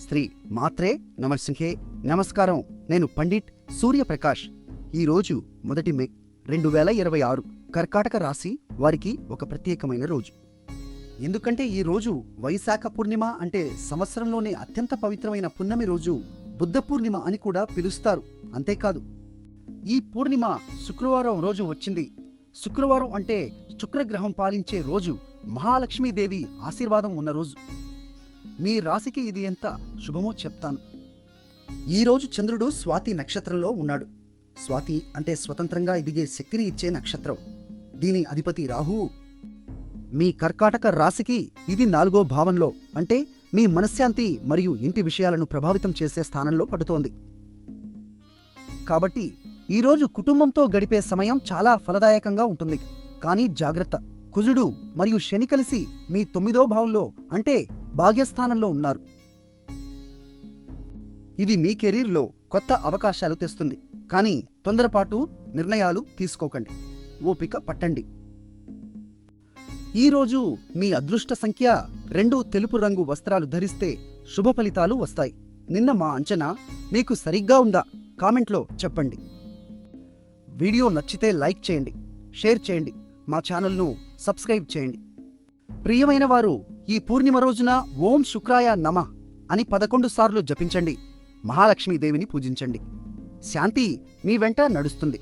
శ్రీ మాత్రే నమసింహే నమస్కారం. నేను పండిట్ సూర్యప్రకాష్. ఈరోజు 1 మే 2026 కర్కాటక రాశి వారికి ఒక ప్రత్యేకమైన రోజు. ఎందుకంటే ఈ రోజు వైశాఖ పూర్ణిమ, అంటే సంవత్సరంలోనే అత్యంత పవిత్రమైన పున్నమి రోజు. బుద్ధ పూర్ణిమ అని కూడా పిలుస్తారు. అంతేకాదు, ఈ పూర్ణిమ శుక్రవారం రోజు వచ్చింది. శుక్రవారం అంటే శుక్రగ్రహం పాలించే రోజు, మహాలక్ష్మీదేవి ఆశీర్వాదం ఉన్న రోజు. మీ రాశికి ఇది ఎంత శుభమో చెప్తాను. ఈరోజు చంద్రుడు స్వాతి నక్షత్రంలో ఉన్నాడు. స్వాతి అంటే స్వతంత్రంగా ఎదిగే శక్తిని ఇచ్చే నక్షత్రం. దీని అధిపతి రాహువు. మీ కర్కాటక రాశికి ఇది 4వ భావంలో, అంటే మీ మనశ్శాంతి మరియు ఇంటి విషయాలను ప్రభావితం చేసే స్థానంలో పడుతోంది. కాబట్టి ఈరోజు కుటుంబంతో గడిపే సమయం చాలా ఫలదాయకంగా ఉంటుంది. కానీ జాగ్రత్త, కుజుడు మరియు శని కలిసి మీ 9వ భావంలో, అంటే భాగ్యస్థానంలో ఉన్నారు. ఇది మీ కెరీర్లో కొత్త అవకాశాలు తెస్తుంది. కానీ తొందరపాటు నిర్ణయాలు తీసుకోకండి, ఓపిక పట్టండి. ఈరోజు మీ అదృష్ట సంఖ్య 2. తెలుపు రంగు వస్త్రాలు ధరిస్తే శుభ ఫలితాలు వస్తాయి. నిన్న మా అంచనా మీకు సరిగ్గా ఉందా? కామెంట్లో చెప్పండి. వీడియో నచ్చితే లైక్ చేయండి, షేర్ చేయండి, మా ఛానల్ను సబ్స్క్రైబ్ చేయండి. ప్రియమైన వారు, ఈ పూర్ణిమ రోజున ఓం శుక్రాయ నమః అని 11 సార్లు జపించండి. మహాలక్ష్మీదేవిని పూజించండి. శాంతి మీ వెంట నడుస్తుంది.